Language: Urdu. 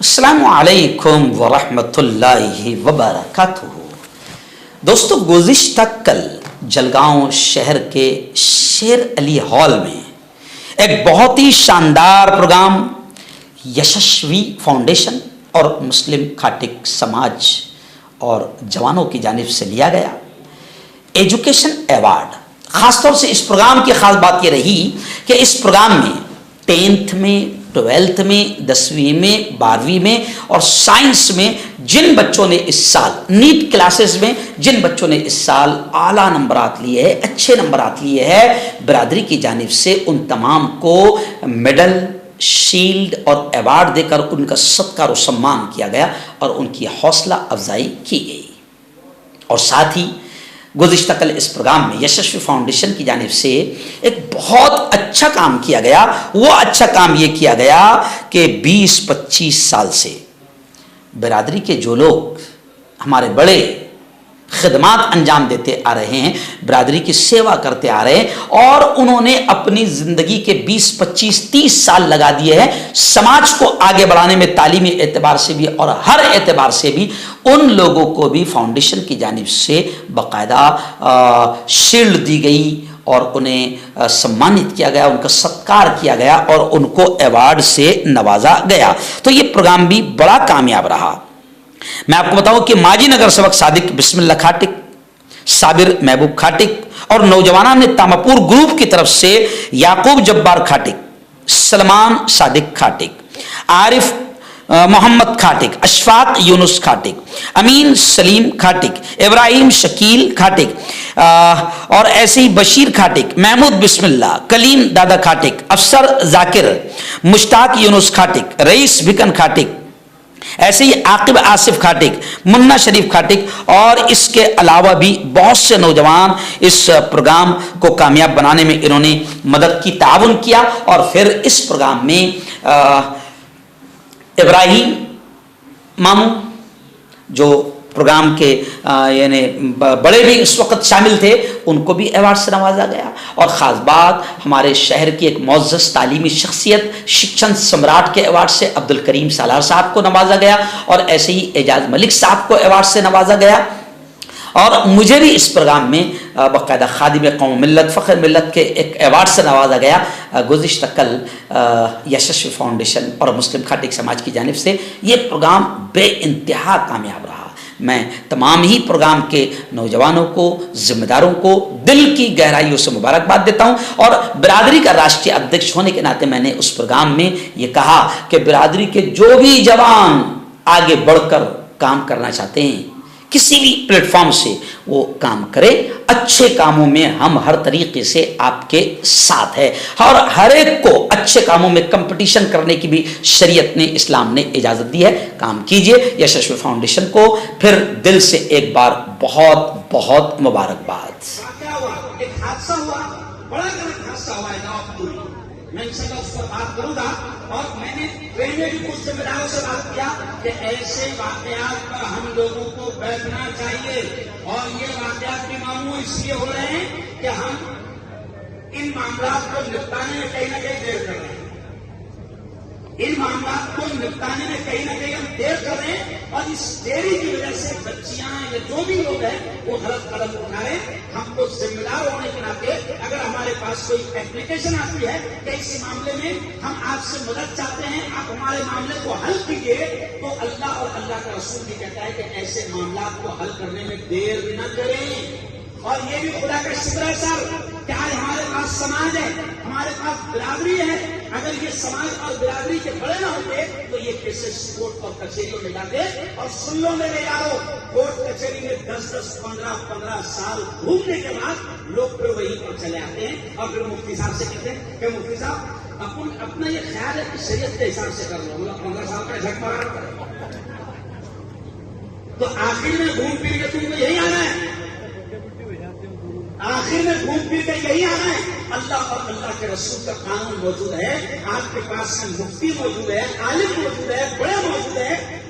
السلام علیکم ورحمۃ اللہ وبرکاتہ۔ دوستو، گزشتہ کل جلگاؤں شہر کے شیر علی ہال میں ایک بہت ہی شاندار پروگرام یشسوی فاؤنڈیشن اور مسلم کھاٹک سماج اور جوانوں کی جانب سے لیا گیا ایجوکیشن ایوارڈ۔ خاص طور سے اس پروگرام کی خاص بات یہ رہی کہ اس پروگرام میں 10th میں، 12th میں، 10ویں میں، 12ویں میں اور سائنس میں جن بچوں نے اس سال نیٹ کلاسز میں جن بچوں نے اس سال اعلیٰ نمبرات لیے ہیں، اچھے نمبرات لیے ہیں، برادری کی جانب سے ان تمام کو میڈل، شیلڈ اور ایوارڈ دے کر ان کا ستکار و سمان کیا گیا اور ان کی حوصلہ افزائی کی گئی۔ اور ساتھ ہی گزشتہ کل اس پروگرام میں یشسوی فاؤنڈیشن کی جانب سے ایک بہت اچھا کام کیا گیا۔ وہ اچھا کام یہ کیا گیا کہ 20-25 سال سے برادری کے جو لوگ ہمارے بڑے خدمات انجام دیتے آ رہے ہیں، برادری کی سیوا کرتے آ رہے ہیں اور انہوں نے اپنی زندگی کے 20-25-30 سال لگا دیے ہیں سماج کو آگے بڑھانے میں، تعلیمی اعتبار سے بھی اور ہر اعتبار سے بھی، ان لوگوں کو بھی فاؤنڈیشن کی جانب سے باقاعدہ شیلڈ دی گئی اور انہیں سمانت کیا گیا، ان کا ستکار کیا گیا اور ان کو ایوارڈ سے نوازا گیا۔ تو یہ پروگرام بھی بڑا کامیاب رہا۔ میں آپ کو بتاؤں کہ ماجی نگر سبق صادق بسم اللہ کھاٹک، صابر محبوب کھاٹک اور نوجوانان نے تامپور گروپ کی طرف سے یعقوب جبار کھاٹک، سلمان صادق کھاٹک، عارف محمد کھاٹک، اشفاق یونس کھاٹک، امین سلیم کھاٹک، ابراہیم شکیل کھاٹک اور ایسے ہی بشیر کھاٹک، محمود بسم اللہ، کلیم دادا کھاٹک، افسر ذاکر، مشتاق یونس کھاٹک، رئیس بکن کھاٹک، ایسے ہی عاقب آصف کھاٹک، منا شریف کھاٹک اور اس کے علاوہ بھی بہت سے نوجوان اس پروگرام کو کامیاب بنانے میں انہوں نے مدد کی، تعاون کیا۔ اور پھر اس پروگرام میں ابراہیم ماموں جو پروگرام کے یعنی بڑے بھی اس وقت شامل تھے، ان کو بھی ایوارڈ سے نوازا گیا۔ اور خاص بات، ہمارے شہر کی ایک معزز تعلیمی شخصیت شکشن سمراٹ کے ایوارڈ سے عبد الکریم سالار صاحب کو نوازا گیا اور ایسے ہی اعجاز ملک صاحب کو ایوارڈ سے نوازا گیا۔ اور مجھے بھی اس پروگرام میں باقاعدہ خادم قوم ملت، فخر ملت کے ایک ایوارڈ سے نوازا گیا۔ گزشتہ کل یشسوی فاؤنڈیشن اور مسلم کھاٹک سماج کی جانب سے یہ پروگرام بے انتہا کامیاب رہا۔ میں تمام ہی پروگرام کے نوجوانوں کو، ذمہ داروں کو دل کی گہرائیوں سے مبارکباد دیتا ہوں۔ اور برادری کا راشٹریہ ادھیکش ہونے کے ناطے میں نے اس پروگرام میں یہ کہا کہ برادری کے جو بھی جوان آگے بڑھ کر کام کرنا چاہتے ہیں، کسی بھی پلیٹ فارم سے وہ کام کرے، اچھے کاموں میں ہم ہر طریقے سے آپ کے ساتھ ہے اور ہر ایک کو اچھے کاموں میں کمپٹیشن کرنے کی بھی شریعت نے، اسلام نے اجازت دی ہے۔ کام کیجئے۔ یشسوی فاؤنڈیشن کو پھر دل سے ایک بار بہت بہت مبارکباد۔ ایک حادثہ ہوا، بڑا غلط حادثہ ہوا ہے نوابپور میں، میں انشاءاللہ اس پر بات کروں گا۔ اور میں نے ٹرین میں بھی کچھ ذمہ داروں سے بات کیا کہ ایسے واقعات پر ہم لوگوں کو بیٹھنا چاہیے، اور یہ واقعات بھی معمول اس لیے ہو رہے ہیں کہ ہم ان معاملات کو نپٹانے میں کہیں نہ کہیں دیر کر رہے ہیں، ان معاملات کو نپٹانے میں کہیں نہ کہیں ہم دیر کر رہے ہیں، اور اس دیری کی وجہ سے بچیاں یا جو بھی لوگ ہیں وہ غلط قدم اٹھا رہے ہیں۔ ہم کو ذمہ دار ہونے کے ناطے اگر ہمارے پاس کوئی اپلیکیشن آتی ہے کہ اس معاملے میں ہم آپ سے مدد چاہتے ہیں، آپ ہمارے معاملے کو حل کیجیے، تو اللہ اور اللہ کا رسول بھی کہتا ہے کہ ایسے معاملات کو حل کرنے میں دیر نہ کریں۔ اور یہ بھی خدا کا شکر ہے سر کہ آج ہمارے پاس سماج ہے، ہمارے پاس برادری ہے۔ اگر یہ سماج اور برادری کے بڑے نہ ہوتے تو یہ کیسز کورٹ اور کچہریوں میں جاتے۔ اور سن لو میرے یارو، کورٹ کچہری میں 10-10، 15-15 سال گھومنے کے بعد لوگ پھر وہیں پر چلے آتے ہیں اور پھر مفتی صاحب سے کہتے ہیں کہ مفتی صاحب اپنا یہ خیال ہے کہ شریعت کے حساب سے کر لو، 15 سال کا جھک مارا تو آخر میں گھوم پھر کے تم کو یہی آنا ہے، آخر میں گھوم پھر کے یہی آنا ہے۔ اللہ اور اللہ کے رسول کا قانون موجود ہے، آپ کے پاس مفتی موجود ہے، عالم موجود ہے، بڑے موجود ہے،